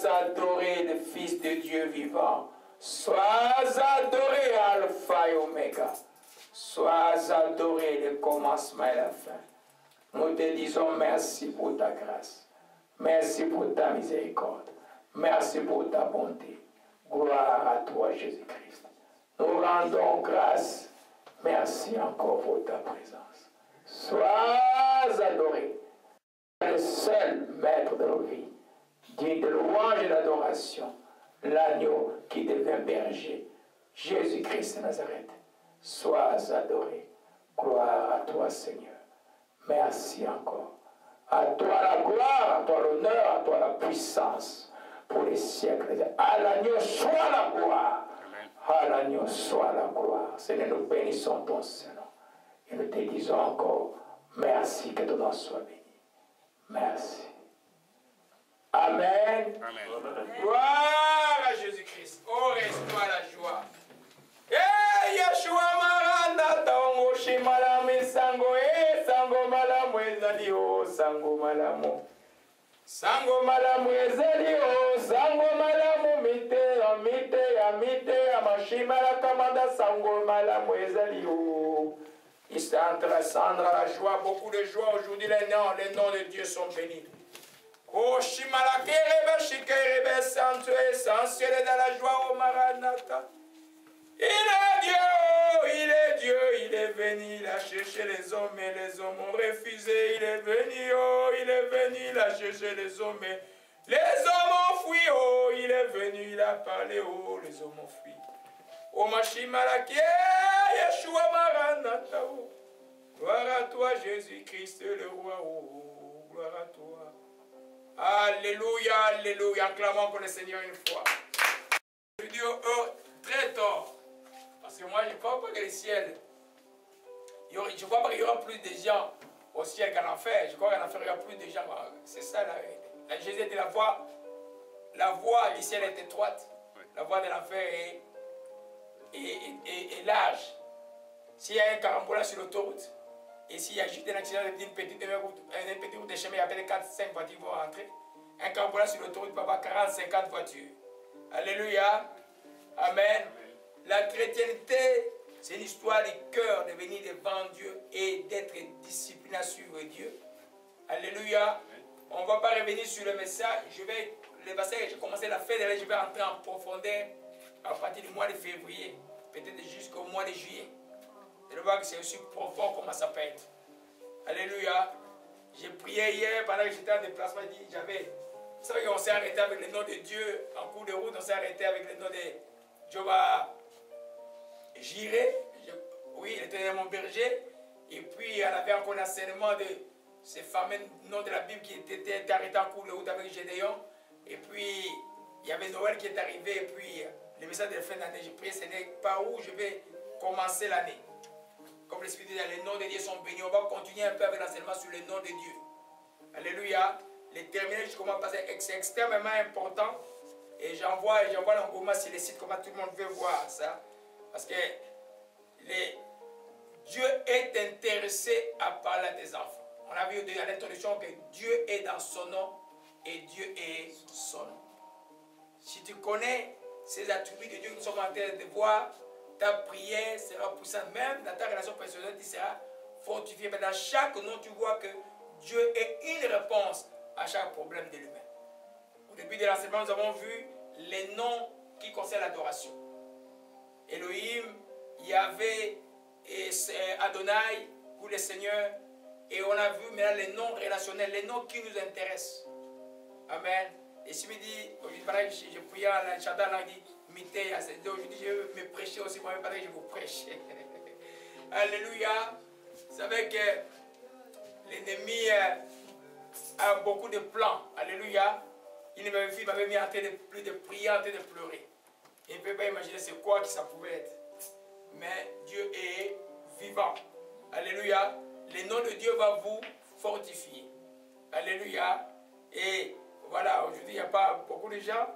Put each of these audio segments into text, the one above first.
adoré, le Fils de Dieu vivant. Sois adoré, Alpha et Oméga. l'oméga. Sois adoré le commencement et la fin. Nous te disons merci pour ta grâce. Merci pour ta miséricorde. Merci pour ta bonté. Gloire à toi, Jésus-Christ. Nous rendons grâce. Merci encore pour ta présence. Sois adoré. Le seul maître de nos vies. Dieu de louange et d'adoration. L'agneau qui devient berger. Jésus-Christ de Nazareth. Sois adoré. Gloire à toi, Seigneur. Merci encore. À toi la gloire, à toi l'honneur, à toi la puissance pour les siècles. À l'agneau soit la gloire. À l'agneau soit la gloire. Seigneur, nous bénissons ton Saint-Nom. Et nous te disons encore merci, que ton nom soit béni. Merci. Amen. Amen. Gloire à Jésus-Christ. Oh, reste-toi la joie. Eh, Yeshua Maranatha, Ongo Shimalami Sango, Sango Malamu Ezali, Sango Malamu. Sango Malamu Ezali, Sango Malamu Mite, Amite, Amashimala Kamada, Sango Malamu Ezali, Il s'est intéressant à la joie, beaucoup de joie aujourd'hui, les noms de Dieu sont bénis. Oh, Shimalakerebe, Shikerebe, Santo, essentiel dans la joie, au Maranatha. Il est Dieu, il est venu, il a cherché les hommes et les hommes ont refusé. Il est venu, oh, il est venu, il a cherché les hommes et les hommes ont fui, oh, il est venu, il a parlé, oh, les hommes ont fui. Oh, Machimalaké, Yeshua Maranatha, oh. Gloire à toi, Jésus-Christ, le roi, oh, gloire à toi. Alléluia, alléluia, acclamons pour le Seigneur une fois. Je dis, oh, très tort. Parce que moi, je ne crois pas que le ciel, je ne crois pas qu'il y aura plus de gens au ciel qu'en enfer. Je crois qu'en enfer, il y aura plus de gens. C'est ça la vérité. Jésus était la voie du ciel est étroite. La voie de l'enfer est large. S'il y a un carambolage sur l'autoroute, et s'il y a juste un accident d'une petite route de chemin, il y a peut-être 4-5 voitures qui vont rentrer. Un carambolage sur l'autoroute peut avoir 40-50 voitures. Alléluia. Amen. La chrétienté, c'est une histoire du cœur de venir devant Dieu et d'être discipliné à suivre Dieu. Alléluia. On ne va pas revenir sur le message. Le passage que j'ai commencé à faire, je vais entrer en profondeur à partir du mois de février, peut-être jusqu'au mois de juillet. Je vois que c'est aussi profond comment ça peut être. Alléluia. J'ai prié hier pendant que j'étais en déplacement. Vous savez qu'on s'est arrêté avec le nom de Dieu. En cours de route, on s'est arrêté avec le nom de Jehovah Jireh. Oui, il était mon berger. Et puis, on avait encore l'enseignement de ces fameux noms de la Bible qui étaient arrêtés en cours de route avec Gédéon. Et puis, il y avait Noël qui est arrivé. Et puis, le message de la fin d'année, j'ai prié, ce n'est pas où je vais commencer l'année. Comme l'Esprit dit, les noms de Dieu sont bénis. On va continuer un peu avec l'enseignement sur les noms de Dieu. Alléluia. Les terminés jusqu'au mois passé, c'est extrêmement important. Et j'envoie l'engouement sur les sites, comment tout le monde veut voir ça. Parce que Dieu est intéressé à parler à des enfants. On a vu à l'introduction que Dieu est dans son nom et Dieu est son nom. Si tu connais ces attributs de Dieu que nous sommes en train de voir, ta prière sera puissante. Même dans ta relation personnelle, tu seras fortifié. Mais dans chaque nom, tu vois que Dieu est une réponse à chaque problème de l'humain. Au début de l'enseignement, nous avons vu les noms qui concernent l'adoration. Elohim, Yahvé et Adonai pour le Seigneur. Et on a vu maintenant les noms relationnels, les noms qui nous intéressent. Amen. Et si me dit, aujourd'hui, je priais à la Chada, on a dit, aujourd'hui, je veux me prêcher aussi, moi, je vais vous prêcher. Alléluia. Vous savez que l'ennemi a beaucoup de plans. Alléluia. Il m'avait mis en train de plus de prier, en train de pleurer. Il ne peut pas imaginer c'est quoi que ça pouvait être. Mais Dieu est vivant. Alléluia. Le nom de Dieu va vous fortifier. Alléluia. Et voilà, aujourd'hui, il n'y a pas beaucoup de gens.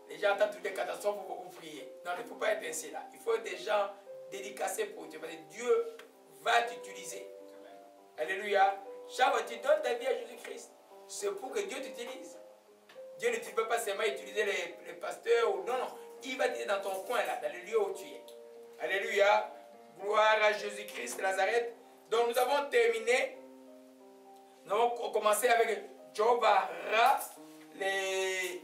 Les gens attendent toutes les catastrophes pour vous prier. Non, il ne faut pas être ainsi là. Il faut des gens dédicacés pour Dieu. Parce que Dieu va t'utiliser. Alléluia. Chaque fois que tu donnes ta vie à Jésus-Christ, c'est pour que Dieu t'utilise. Dieu ne peut pas seulement utiliser les pasteurs. Ou, non, non. Il va t'utiliser dans ton coin là, dans le lieu où tu es. Alléluia. Gloire à Jésus-Christ de Nazareth. Donc nous avons terminé. Nous avons commencé avec Jehovah Ra,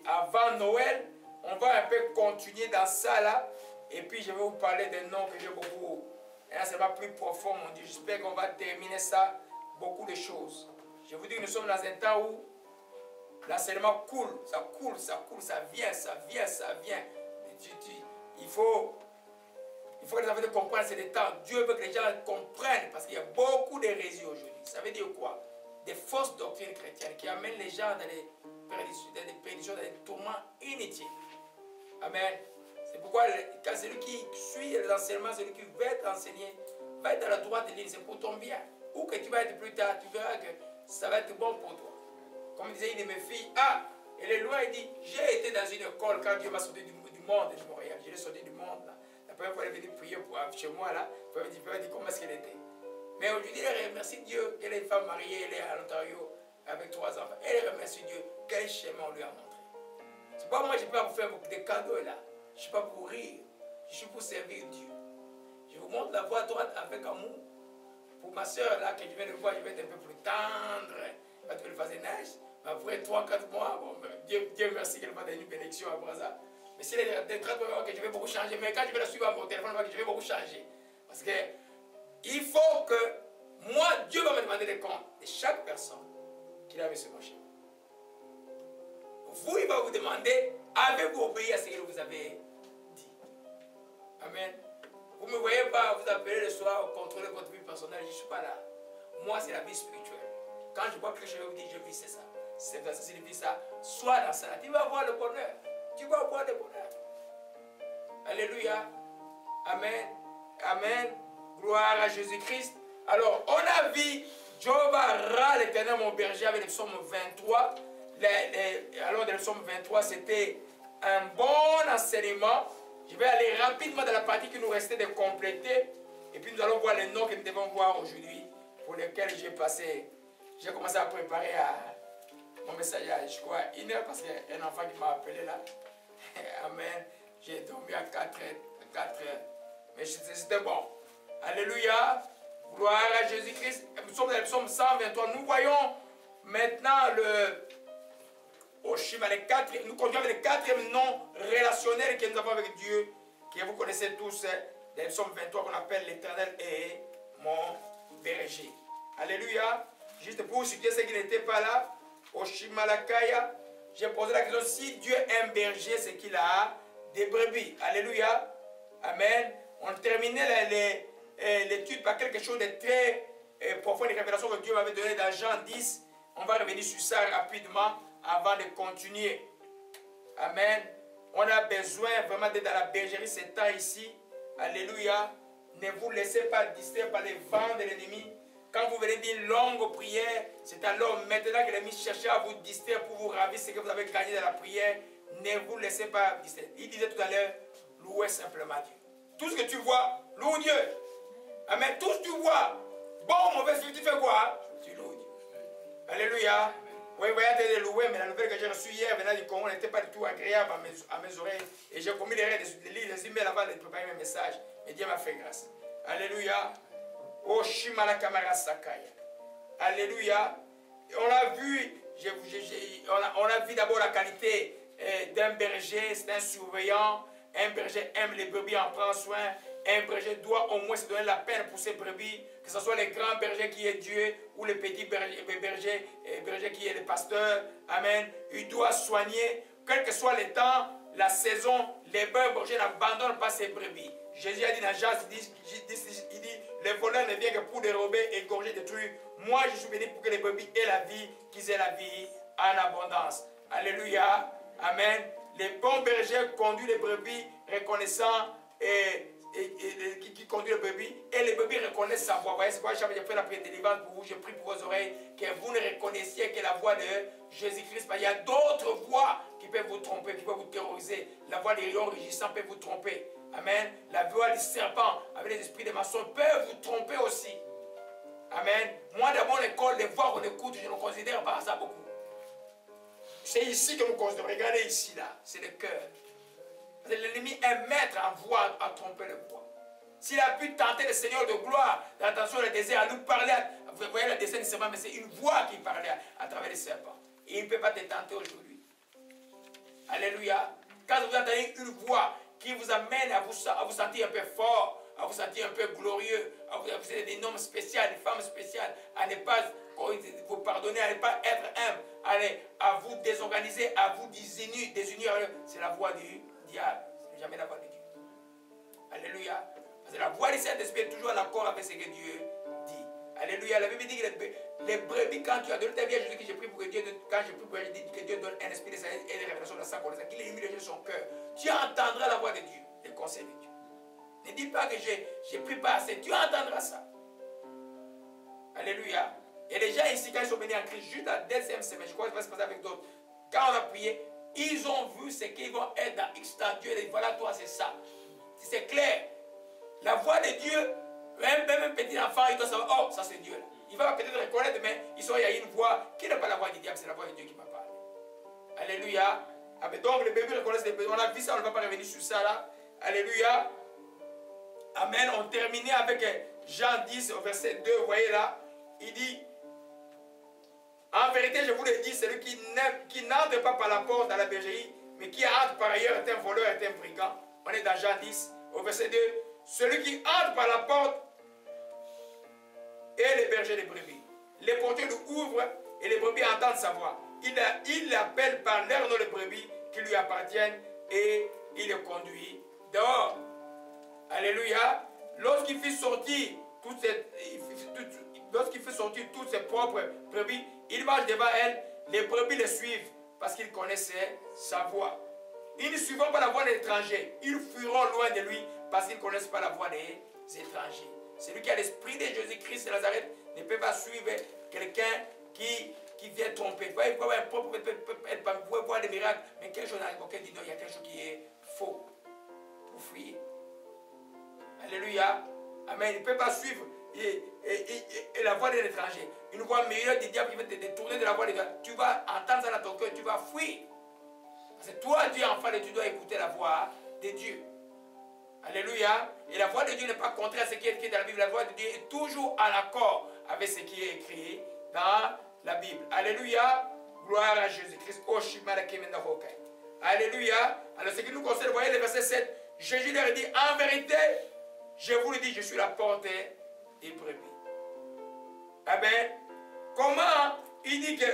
avant Noël. On va un peu continuer dans ça là. Et puis je vais vous parler d'un nom que j'ai beaucoup. Et là, c'est pas plus profond, mon Dieu. J'espère qu'on va terminer ça. Beaucoup de choses. Je vous dis que nous sommes dans un temps où l'enseignement coule, ça coule, ça coule, ça vient, ça vient, ça vient. Il faut que les enfants comprennent, c'est des temps. Dieu veut que les gens comprennent parce qu'il y a beaucoup d'hérésies aujourd'hui. Ça veut dire quoi? Des fausses doctrines chrétiennes qui amènent les gens dans des perditions, dans des tourments inutiles. Amen. C'est pourquoi quand celui qui suit les enseignements, celui qui veut être enseigné, va être dans la droite ligne, c'est pour ton bien. Ou que tu vas être plus tard, tu verras que ça va être bon pour toi. Comme disait une de mes filles, elle est loin, il dit, j'ai été dans une école quand Dieu m'a sorti du monde de Montréal. Je l'ai sorti du monde là. La première fois, elle est venue prier chez moi là. Elle m'a dit comment est-ce qu'elle était. Mais aujourd'hui, elle remercie Dieu. Elle est une femme mariée, elle est à l'Ontario avec 3 enfants. Elle remercie Dieu. Quel chemin on lui a montré. C'est pas moi, je ne peux pas vous faire beaucoup de cadeaux là. Je ne suis pas pour rire. Je suis pour servir Dieu. Je vous montre la voie droite avec amour. Pour ma soeur là, que je viens de voir, je vais être un peu plus tendre. Parce qu'elle faisait neige. Mais après 3-4 mois, bon, Dieu merci qu'elle va donner une bénédiction à Brazza. Mais si elle est des 30 mois, que je vais beaucoup changer. Mais quand je vais la suivre à mon téléphone, je vais beaucoup changer. Parce que il faut que moi, Dieu va me demander des comptes de chaque personne qu'il a mis sur mon chemin. Vous, il va vous demander, avez-vous obéi à ce qu'il vous avait dit? Amen. Vous ne me voyez pas vous appeler le soir, contrôler votre vie personnelle, je ne suis pas là. Moi, c'est la vie spirituelle. Quand je vois quelque chose, je vous dis, je vis, c'est ça. C'est ça, c'est ça. Sois dans ça. Tu vas avoir le bonheur. Tu vas avoir le bonheur. Alléluia. Amen. Amen. Gloire à Jésus-Christ. Alors, on a vu Jehovah Ra, l'Éternel, mon berger, avec le psaume 23. Alors, dans le psaume 23, c'était un bon enseignement. Je vais aller rapidement dans la partie qui nous restait de compléter. Et puis, nous allons voir les noms que nous devons voir aujourd'hui, pour lesquels j'ai commencé à préparer mon message à, je crois, 1 heure, parce qu'il y a un enfant qui m'a appelé là. Amen. J'ai dormi à 4 heures. Mais c'était bon. Alléluia. Gloire à Jésus-Christ. Nous sommes dans le psaume 123. Nous voyons maintenant nous continuons avec les 4e noms relationnels que nous avons avec Dieu, que vous connaissez tous, dans le psaume 23 qu'on appelle l'Éternel est mon berger. Alléluia. Juste pour citer ceux qui n'étaient pas là, Oshimalakaya, j'ai posé la question, si Dieu est un berger, c'est qu'il a des brebis. Alléluia. Amen. On terminait l'étude par quelque chose de très profond, une révélation que Dieu m'avait donnée dans Jean 10. On va revenir sur ça rapidement avant de continuer. Amen. On a besoin vraiment d'être dans la bergerie ces temps ici. Alléluia. Ne vous laissez pas distraire par les vents de l'ennemi. Quand vous venez d'une longue prière, c'est alors maintenant que l'ennemi cherche à vous distraire pour vous ravir ce que vous avez gagné dans la prière. Ne vous laissez pas distraire. Il disait tout à l'heure, louez simplement Dieu. Tout ce que tu vois, loue Dieu. Amen. Tout ce que tu vois, bon ou mauvais, tu fais quoi? Tu loues Dieu. Alléluia. Oui, vous voyez, de louer, mais la nouvelle que j'ai reçue hier venant du Congo n'était pas du tout agréable à mes oreilles. Et j'ai commis l'erreur de lire les emails avant de préparer mes messages. Mais Dieu m'a fait grâce. Alléluia. Oh, Shimala Kamara Sakaya. Alléluia. On a vu, on a vu d'abord la qualité d'un berger, c'est un surveillant. Un berger aime les brebis, en prend soin. Un berger doit au moins se donner la peine pour ses brebis, que ce soit les grands bergers qui est Dieu ou les petits bergers qui est le pasteur. Amen. Il doit soigner, quel que soit le temps, la saison, les bergers n'abandonnent pas ses brebis. Jésus a dit dans Jean 10, il dit, les voleurs ne viennent que pour dérober, égorger, détruire. Moi, je suis venu pour que les brebis aient la vie, qu'ils aient la vie en abondance. Alléluia. Amen. Les bons bergers conduisent les brebis reconnaissant qui conduit les brebis. Et les brebis reconnaissent sa voix. Vous voyez, c'est pourquoi j'ai fait la prière de délivrance pour vous. Je prie pour vos oreilles que vous ne reconnaissiez que la voix de Jésus-Christ. Il y a d'autres voix qui peuvent vous tromper, qui peuvent vous terroriser. La voix des lions rugissants peut vous tromper. Amen. La voix du serpent avec les esprits des mensonges peut vous tromper aussi. Amen. Moi, dans mon école, les voix qu'on écoute, je ne considère pas ça beaucoup. C'est ici que nous considérons. Regardez ici, là. C'est le cœur. L'ennemi est maître en voix à tromper le voix. S'il a pu tenter le Seigneur de gloire, attention, le désert, à nous parler, vous voyez le dessin du serpent, mais c'est une voix qui parlait à travers le serpent. Et il ne peut pas te tenter aujourd'hui. Alléluia. Quand vous entendez une voix qui vous amène à vous sentir un peu fort, à vous sentir un peu glorieux, à vous être des hommes spéciaux, des femmes spéciales, à ne pas vous pardonner, à ne pas être humble, à vous désorganiser, à vous désunir, c'est la voix du diable. Ce n'est jamais la voix de Dieu. Alléluia. Parce que la voix du Saint-Esprit est toujours en accord avec ce que Dieu dit. Alléluia. La Bible dit que les brebis, quand tu as donné ta vie à Jésus, que j'ai pris pour que Dieu, quand j'ai pris pour que Dieu donne un esprit de sagesse et de révélation de sa connaissance, qu'il illumine son cœur, tu entendras la voix de Dieu, les conseils de Dieu. Ne dis pas que j'ai pris pas assez, tu entendras ça. Alléluia. Et les gens ici, quand ils sont venus en Christ, juste la deuxième semaine, je crois que ça va se passer avec d'autres, quand on a prié, ils ont vu ce qu'ils vont être dans X temps. Dieu dit, voilà toi, c'est ça. C'est clair. La voix de Dieu, même un petit enfant, il doit savoir, oh, ça c'est Dieu là. Il va peut-être reconnaître, mais il y a une voix qui n'est pas la voix du diable, c'est la voix de Dieu qui m'a parlé. Alléluia. Donc les bébés reconnaissent les bébés. On a vu ça, on ne va pas revenir sur ça là. Alléluia. Amen. On terminait avec Jean 10 au verset 2, vous voyez là. Il dit, en vérité, je vous le dis, celui qui n'entre pas par la porte dans la bergerie, mais qui entre par ailleurs est un voleur, est un brigand. On est dans Jean 10 au verset 2. Celui qui entre par la porte est le berger des brebis. Les porteurs lui ouvrent et les brebis entendent sa voix. Il l'appelle par leur nom les brebis qui lui appartiennent et il les conduit dehors. Alléluia. Lorsqu'il fait sortir toutes ses propres brebis, il marche devant elles, les brebis le suivent parce qu'ils connaissaient sa voix. Ils ne suivront pas la voix des étrangers, ils fuiront loin de lui parce qu'ils ne connaissent pas la voix des étrangers. Celui qui a l'esprit de Jésus-Christ de Nazareth ne peut pas suivre quelqu'un qui vient tromper. Vous pouvez voir un prophète, vous pouvez voir des miracles, mais quelque chose dans lequel dit non, il y a quelque chose qui est faux. Pour fuir. Alléluia. Amen. Il ne peut pas suivre et la voix de l'étranger. Une voix meilleure du diable qui va te détourner de la voix de Dieu. Tu vas entendre ça dans ton cœur, tu vas fuir. Parce que toi, Dieu enfant, et tu dois écouter la voix de Dieu. Alléluia. Et la voix de Dieu n'est pas contraire à ce qui est écrit dans la Bible. La voix de Dieu est toujours en accord avec ce qui est écrit dans la Bible. Alléluia. Gloire à Jésus-Christ. Alléluia. Alors ce qui nous concerne, vous voyez le verset 7. Jésus leur dit, en vérité, je vous le dis, je suis la porte des brebis. Amen. Comment il dit que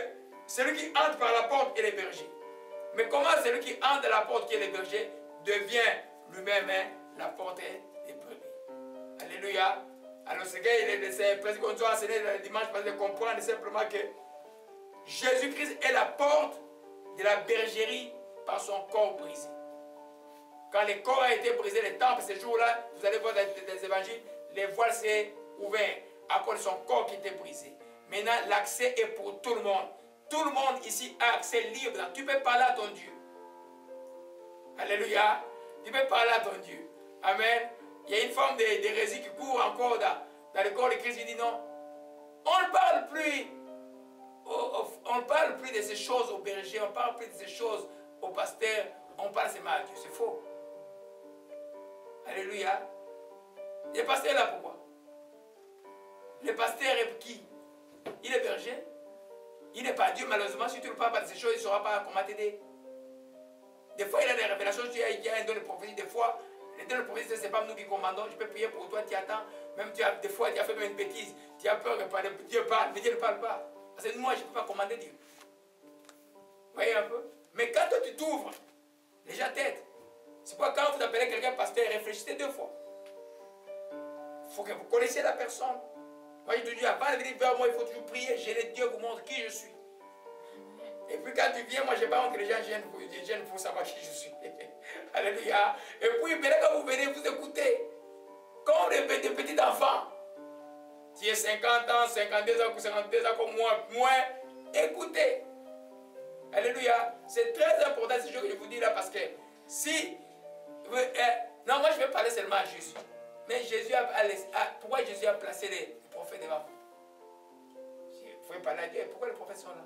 celui qui entre par la porte est le berger. Mais comment celui qui entre de la porte qui est le berger devient lui-même la porte des brebis. Alléluia. Alors ce que presque qu'on doit enseigner le dimanche parce de comprendre simplement que Jésus-Christ est la porte de la bergerie par son corps brisé. Quand le corps a été brisé, le temple, ce jour-là, vous allez voir dans les évangiles, les voiles s'est ouvert à cause de son corps qui était brisé. Maintenant, l'accès est pour tout le monde. Tout le monde ici a accès libre. Tu peux parler à ton Dieu. Alléluia. Tu peux parler à ton Dieu. Amen. Il y a une forme d'hérésie qui court encore dans le corps de Christ. Il dit non. On ne parle plus. On ne parle plus de ces choses au berger. On ne parle plus de ces choses au pasteur. On parle seulement à Dieu. C'est faux. Alléluia. Le pasteur est là pourquoi? Le pasteur est qui? Il est berger. Il n'est pas Dieu, malheureusement. Si tu ne parles pas de ces choses, il ne saura pas comment t'aider. Des fois, il a des révélations. Il y a un don de prophétie. Des fois, les dons de prophétie, ce n'est pas nous qui commandons. Je peux prier pour toi, tu attends. Même des fois, tu as fait même une bêtise. Tu as peur que Dieu parle, mais Dieu ne parle pas. Parce que moi, je ne peux pas commander Dieu. Vous voyez un peu? Mais quand toi, tu t'ouvres, les gens t'aident. C'est pourquoi quand vous appelez quelqu'un pasteur, réfléchissez 2 fois. Il faut que vous connaissiez la personne. Moi, je te dis, avant de venir vers moi, il faut toujours prier. Dieu vous montre qui je suis. Et puis quand tu viens, moi, je n'ai pas honte que les gens gênent pour savoir qui je suis. Alléluia. Et puis, quand vous venez, vous écoutez. Comme des petits enfants. Tu es 50 ans, 52 ans, 52 ans comme moi, écoutez. Alléluia. C'est très important ce jour que je vous dis là parce que si... non, moi je vais parler seulement à Jésus. Mais Jésus pourquoi Jésus a placé les prophètes devant vous? Il faut parler à Dieu. Pourquoi les prophètes sont là?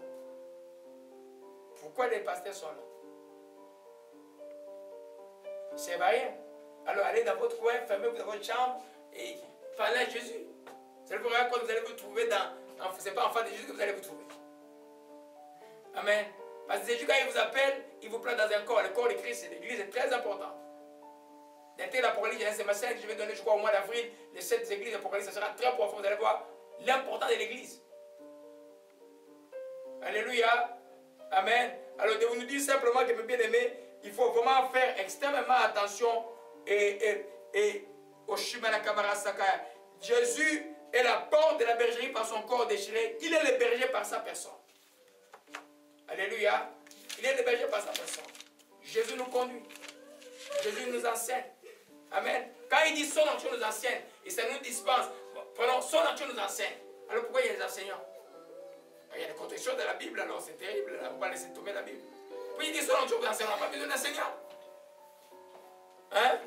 Pourquoi les pasteurs sont là? C'est rien. Alors allez dans votre coin, fermez-vous dans votre chambre et parlez à Jésus. C'est le problème quand vous allez vous trouver dans... Ce n'est pas enfant de Jésus que vous allez vous trouver. Amen. Parce que Jésus, quand il vous appelle, il vous place dans un corps. Le corps de Christ, l'église est très importante. D'être l'Apocalypse, c'est ma scène que je vais donner, je crois, au mois d'avril, les 7 églises d'Apocalypse, ça sera très profond. Vous allez voir l'importance de l'église. Alléluia. Amen. Alors, de vous nous dire simplement que, mes bien-aimés, il faut vraiment faire extrêmement attention au Shimana Kamara Sakaya. Jésus est la porte de la bergerie par son corps déchiré. Il est le berger par sa personne. Alléluia. Il est le berger par sa personne. Jésus nous conduit. Jésus nous enseigne. Amen. Quand il dit son onction nous enseigne, et ça nous dispense, prenons son onction nous enseigne. Alors pourquoi il y a des enseignants? Il y a des contradictions de la Bible, alors c'est terrible. On va laisser tomber la Bible. Puis il dit son onction nous enseigne, on n'a pas besoin d'enseignants. Hein?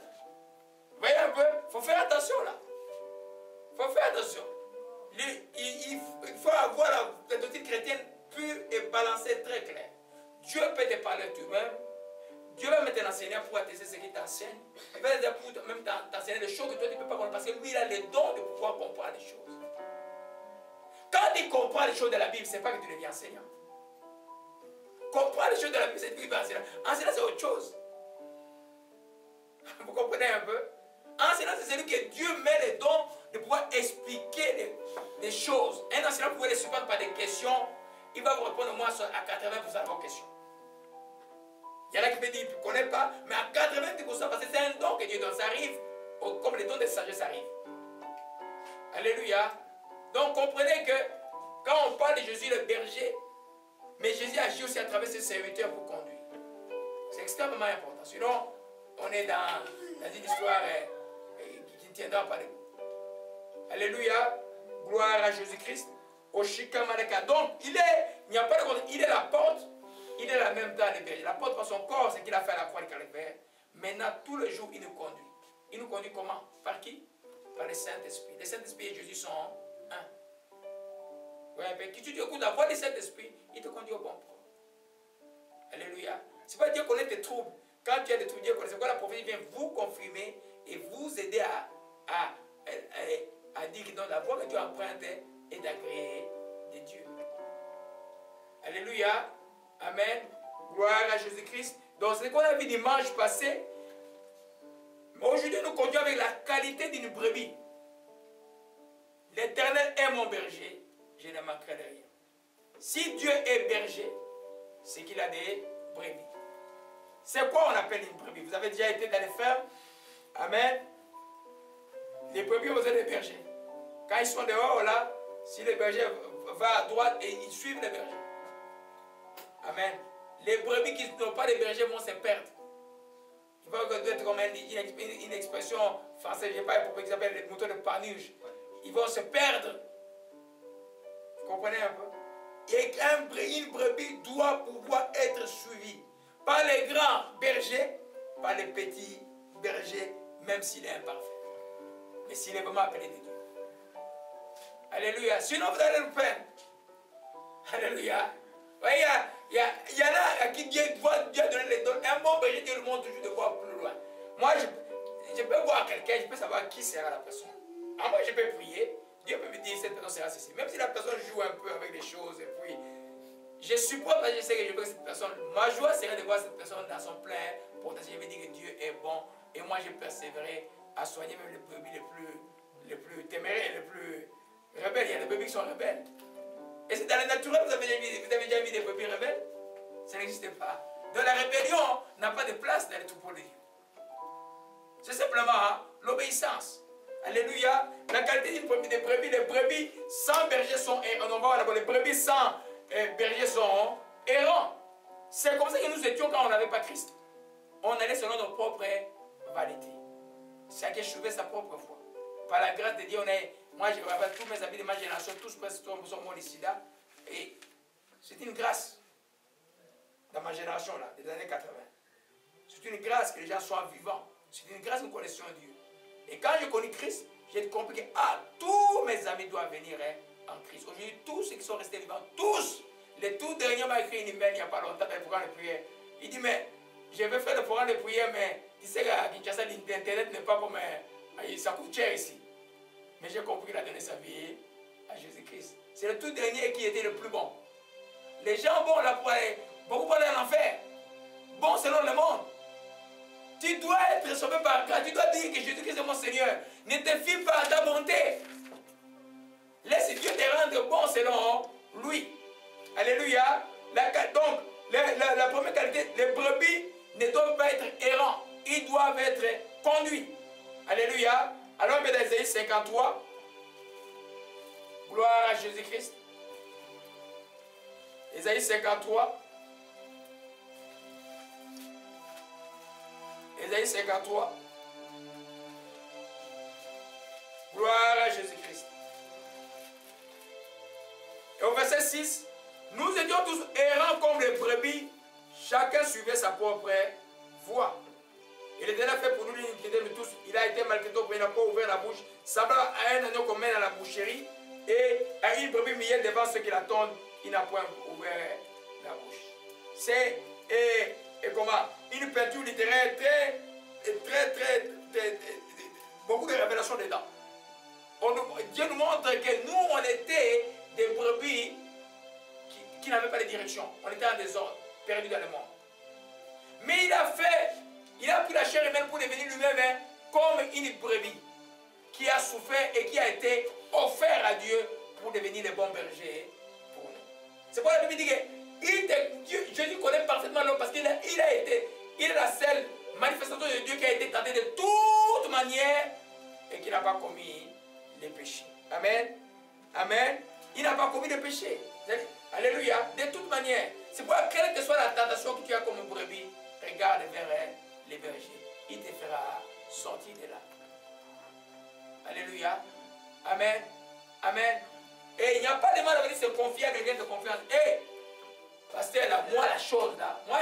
Vous voyez un peu? Il faut faire attention là. Il faut faire attention. Il faut avoir la doctrine chrétienne pure et balancée, très claire. Dieu peut te parler toi-même. Dieu va mettre un enseignant pour attester ce qu'il t'enseigne. Il va même t'enseigner des choses que toi tu ne peux pas comprendre. Parce que lui, il a le don de pouvoir comprendre les choses. Quand il comprend les choses de la Bible, ce n'est pas que tu deviens enseignant. Comprendre les choses de la Bible, c'est que tu deviens enseignant. Enseignant, c'est autre chose. Vous comprenez un peu? Enseignant, c'est celui que Dieu met le don de pouvoir expliquer les choses. Un enseignant, vous pouvez les surprendre par des questions. Il va vous répondre au moins à 80% de vos questions. Il y en a qui me disent, tu ne connais pas, mais à 90%, parce que c'est un don que Dieu donne. Ça arrive, comme les dons de sagesse arrivent. Alléluia. Donc comprenez que quand on parle de Jésus le berger, mais Jésus agit aussi à travers ses serviteurs pour conduire. C'est extrêmement important. Sinon, on est dans une histoire qui ne tiendra pas debout. Alléluia. Gloire à Jésus-Christ. Au Shikamaleka. Donc, il n'y a pas de contrainte. Il est la porte. Il est en même temps le berger. La porte par son corps, c'est qu'il a fait à la croix de Calvaire. Maintenant, tous les jours, il nous conduit. Il nous conduit comment? Par qui? Par le Saint-Esprit. Le Saint-Esprit et Jésus sont un. Ouais, mais si tu écoutes la voix du Saint-Esprit, il te conduit au bon port. Alléluia. C'est pas Dieu connaît tes troubles. Quand tu as des troubles, Dieu connaît. C'est quoi la prophétie vient vous confirmer et vous aider à dire que dans la voie que Dieu emprunte est d'agréer de Dieu. Alléluia. Amen. Gloire à Jésus-Christ. Donc, c'est ce qu'on a vu dimanche passé. Aujourd'hui, nous conduisons avec la qualité d'une brebis. L'Éternel est mon berger. Je ne manquerai de rien. Si Dieu est berger, c'est qu'il a des brebis. C'est quoi on appelle une brebis? Vous avez déjà été dans les fermes. Amen. Les brebis ont besoin des bergers. Quand ils sont dehors, là, si le berger va à droite, et ils suivent le berger. Amen. Les brebis qui n'ont pas de berger vont se perdre. Il faut être comme une expression française, je ne sais pas pourquoi ils s'appellent les moutons de Panurge. Ils vont se perdre. Vous comprenez un peu? Et une brebis doit pouvoir être suivie par les grands bergers, par les petits bergers, même s'il est imparfait. Mais s'il est vraiment appelé de Dieu. Alléluia. Sinon, vous allez le perdre. Alléluia. Voyez, il y en a à qui Dieu a donné les dons. Un bon berger, Dieu le montre toujours de voir plus loin. Moi, je peux voir quelqu'un, je peux savoir qui sera la personne. Alors moi, je peux prier. Dieu peut me dire cette personne sera ceci. Même si la personne joue un peu avec des choses, et puis je supporte parce que je sais que je veux que cette personne. Ma joie serait de voir cette personne dans son plein potentiel. Je veux dire que Dieu est bon. Et moi, je persévérerai à soigner même les brebis les plus téméraires, les plus rebelles. Il y a des brebis qui sont rebelles. Et c'est dans le naturel, vous avez déjà vu des brebis rebelles? Ça n'existe pas. Donc la rébellion n'a pas de place dans les troupeaux de Dieu. C'est simplement l'obéissance. Alléluia. La qualité des brebis, les brebis sans berger sont errants. On va voir d'abord, les brebis sans berger sont errants. C'est comme ça que nous étions quand on n'avait pas Christ. On allait selon nos propres vanités. Chacun chouvait sa propre foi. Par la grâce de Dieu, moi je rappelle tous mes amis de ma génération, tous presque sont morts ici là. Et c'est une grâce dans ma génération là, des années 80. C'est une grâce que les gens soient vivants. C'est une grâce que nous connaissions Dieu. Et quand j'ai connu Christ, j'ai compris que tous mes amis doivent venir en Christ. Aujourd'hui, tous ceux qui sont restés vivants, tous, les tout derniers m'ont écrit une email il n'y a pas longtemps dans le programme de prière. Il dit, mais je vais faire le programme de prière, mais Tu sais qu'à Kinshasa, l'Internet n'est pas comme... ça coûte cher ici. Mais j'ai compris qu'il a donné sa vie à Jésus-Christ. C'est le tout dernier qui était le plus bon. Les gens bons là pour aller, beaucoup pour aller en enfer. Bon selon le monde. Tu dois être sauvé par grâce. Tu dois dire que Jésus-Christ est mon Seigneur. Ne te fie pas à ta bonté. Laisse Dieu te rendre bon selon lui. Alléluia. Donc, la première qualité, les brebis ne doivent pas être errants. Ils doivent être conduits. Alléluia. Alors, dans Ésaïe 53, gloire à Jésus-Christ. Ésaïe 53. Ésaïe 53. Gloire à Jésus-Christ. Et au verset 6, nous étions tous errants comme les brebis, chacun suivait sa propre voie. Il était là fait pour nous l'iniquité de tous. Il a été maltraité, il n'a pas ouvert la bouche. Semblable à un agneau qu'on mène à la boucherie et à une brebis miel devant ceux qui l'attendent, il n'a point ouvert la bouche. C'est comment une peinture littéraire très, beaucoup de révélations dedans. Dieu nous montre que nous, on était des brebis qui n'avaient pas de direction. On était en désordre, perdus dans le monde. Mais il a pris la chair humaine pour devenir lui-même comme une brebis qui a souffert et qui a été offert à Dieu pour devenir le bon berger pour nous. C'est pourquoi la Bible dit que Jésus connaît parfaitement l'homme parce qu'il est la seule manifestation de Dieu qui a été tenté de toute manière et qui n'a pas commis les péchés. Amen. Amen. Il n'a pas commis de péché. Alléluia. De toute manière. C'est pourquoi quelle que soit la tentation que tu as comme brebis, regarde vers les bergers. Il te fera sortir de là. Alléluia. Amen. Amen. Et il n'y a pas de mal à venir se confier à quelqu'un de confiance. Hé, pasteur, là, moi, la chose, là, moi,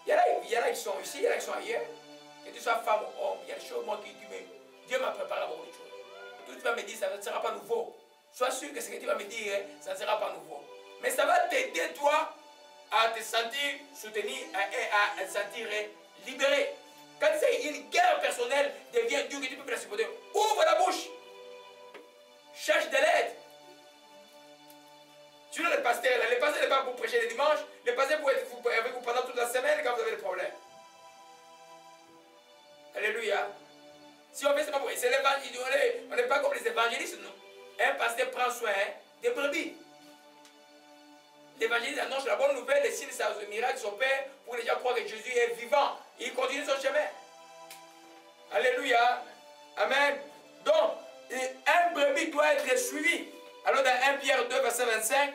il y en a qui sont ici, il y en a qui sont ailleurs. Que tu sois femme ou homme, il y a des choses, moi, qui disent, Dieu m'a préparé beaucoup de choses. Tout ce que tu vas me dire, ça ne sera pas nouveau. Sois sûr que ce que tu vas me dire, ça ne sera pas nouveau. Mais ça va t'aider, toi, à te sentir soutenu, à te sentir libéré. Quand c'est une guerre personnelle devient dur que tu peux plus la supporter, ouvre la bouche. Cherche de l'aide. Tu vois le pasteur, le pasteur n'est pas pour prêcher le dimanche, le pasteur pour être avec vous pendant toute la semaine quand vous avez des problèmes. Alléluia. Si on fait, c'est pas pour. C'est l'évangile. On n'est pas comme les évangélistes, non. Un pasteur prend soin des brebis. L'évangéliste annonce la bonne nouvelle, les signes, les miracles sont faits pour les gens croire que Jésus est vivant. Il continue son chemin. Alléluia. Amen. Donc, un brebis doit être suivi. Alors dans 1 Pierre 2, verset 25,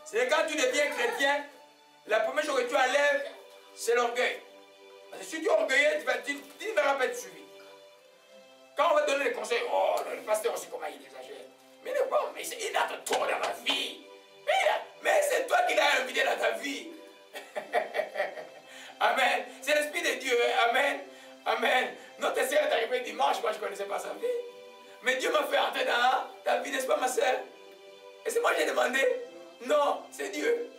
c'est quand tu deviens chrétien, la première chose que tu enlèves, c'est l'orgueil. Parce que si tu es orgueilleux, tu ne verras pas être suivi. Quand on va donner des conseils, oh, le pasteur aussi, comment il exagère. Mais bon, mais il a de trop dans la vie. Mais c'est toi qui l'as invité dans ta vie. Amen. C'est l'Esprit de Dieu. Amen. Amen. Notre sœur est arrivée dimanche, moi je ne connaissais pas sa vie. Mais Dieu m'a fait entrer dans ta vie, n'est-ce pas ma sœur? Et c'est moi qui ai demandé? Non, c'est Dieu.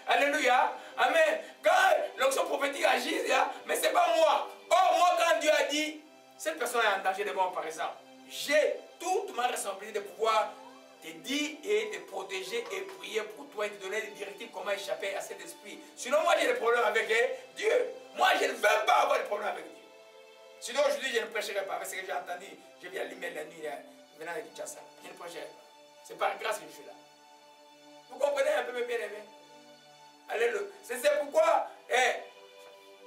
Alléluia. Amen. Quand l'onction prophétique agit, mais ce n'est pas moi. Oh, moi quand Dieu a dit, cette personne est en danger de mort par exemple, j'ai toute ma responsabilité de pouvoir te dire et te protéger et prier pour toi et te donner des directives comment échapper à cet esprit. Sinon moi j'ai des problèmes avec Dieu. Moi je ne veux pas avoir des problèmes avec Dieu. Sinon aujourd'hui je ne prêcherai pas. Parce que j'ai entendu, je viens l'email la nuit venant de Kinshasa. Je ne prêcherai pas. C'est par grâce que je suis là. Vous comprenez un peu mes bien-aimés? Alléluia. C'est pourquoi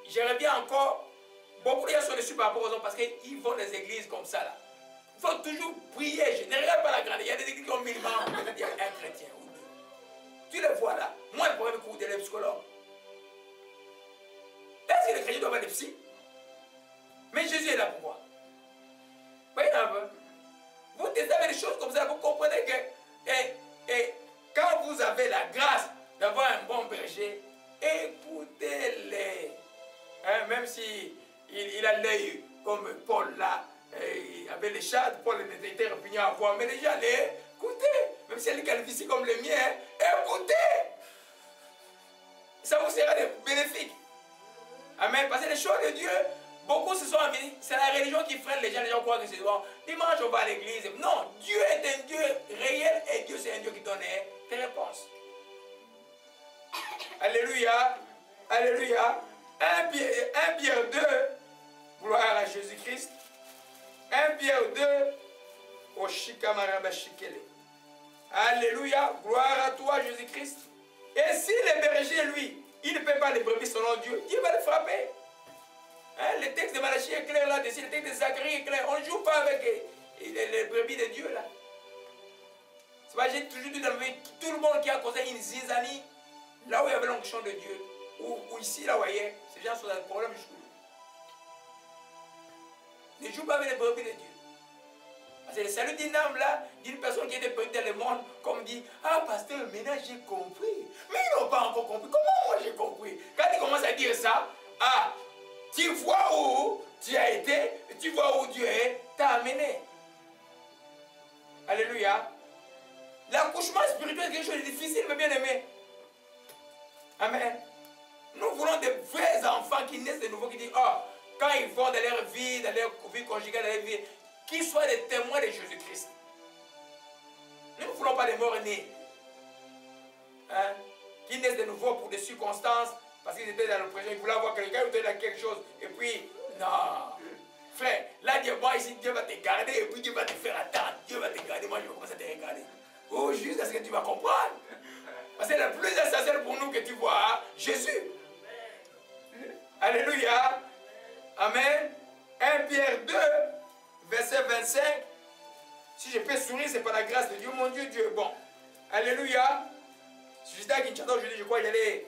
j'aimerais bien encore. Beaucoup de gens sont déçus par rapport aux hommes parce qu'ils vont dans les églises comme ça là. Il faut toujours prier. Je ne regarde pas la grande. Il y a des églises qui ont 1000 membres. Il y a un chrétien ou deux. Tu les vois là. Moi, le problème est des psychologues. Est-ce que les chrétiens doivent avoir des psys? Mais Jésus est là pour moi. Voyez un peu. Vous avez des choses comme ça. Vous comprenez que quand vous avez la grâce d'avoir un bon berger, écoutez-les. Hein, même si il a l'œil comme Paul là. Avec les chats, Paul était répugné à voir, mais les gens écoutez, même si elle est qualifiée comme les miens, écoutez, ça vous sera bénéfique. Amen. Parce que les choses de Dieu, beaucoup se sont amenés. C'est la religion qui freine les gens. Les gens croient que c'est bon. Dimanche, on va à l'église. Non, Dieu est un Dieu réel et Dieu, c'est un Dieu qui donne des réponses. Alléluia. Alléluia. 1 Pierre 2, gloire à Jésus-Christ. 1 Pierre 2, au Shikamaraba Shikele. Alléluia. Gloire à toi, Jésus-Christ. Et si le berger, lui, il ne paie pas les brebis selon Dieu, Dieu va le frapper. Hein, le texte de Malachie est clair là-dessus, le texte de Zacharie est clair. On ne joue pas avec les brebis de Dieu là. C'est pas, j'ai toujours dit dans le vie, tout le monde qui a causé une zizanie, là où il y avait l'onction de Dieu, ou ici, là où il y a, ces gens sont dans le problème jusqu'au bout. Ne joue pas avec les brebis de Dieu. Parce que le salut d'une âme là, d'une personne qui était perdue dans le monde, comme dit, ah pasteur, maintenant j'ai compris. Mais ils n'ont pas encore compris. Comment moi j'ai compris? Quand il commence à dire ça, ah, tu vois où tu as été, tu vois où Dieu t'a amené. Alléluia. L'accouchement spirituel est quelque chose de difficile, mais bien aimé. Amen. Nous voulons des vrais enfants qui naissent de nouveau, qui disent, oh, quand ils vont dans leur vie conjugale, dans leur vie, qu'ils soient des témoins de Jésus-Christ. Nous ne voulons pas des morts-nés. Hein? Qui naissent de nouveau pour des circonstances, parce qu'ils étaient dans le présent, ils voulaient avoir quelqu'un, ils étaient dans quelque chose, et puis, non. Frère, là, Dieu, moi, ici, Dieu va te garder, et puis Dieu va te faire attendre. Dieu va te garder, moi, je vais commencer à te regarder. Oh, juste à ce que tu vas comprendre. Parce que le plus essentiel pour nous que tu vois, Jésus. Alléluia. Amen. 1 Pierre 2, verset 25. Si je peux sourire, c'est par la grâce de Dieu. Mon Dieu, Dieu est bon. Alléluia. Si j'étais à Kinshasa aujourd'hui, je crois que j'allais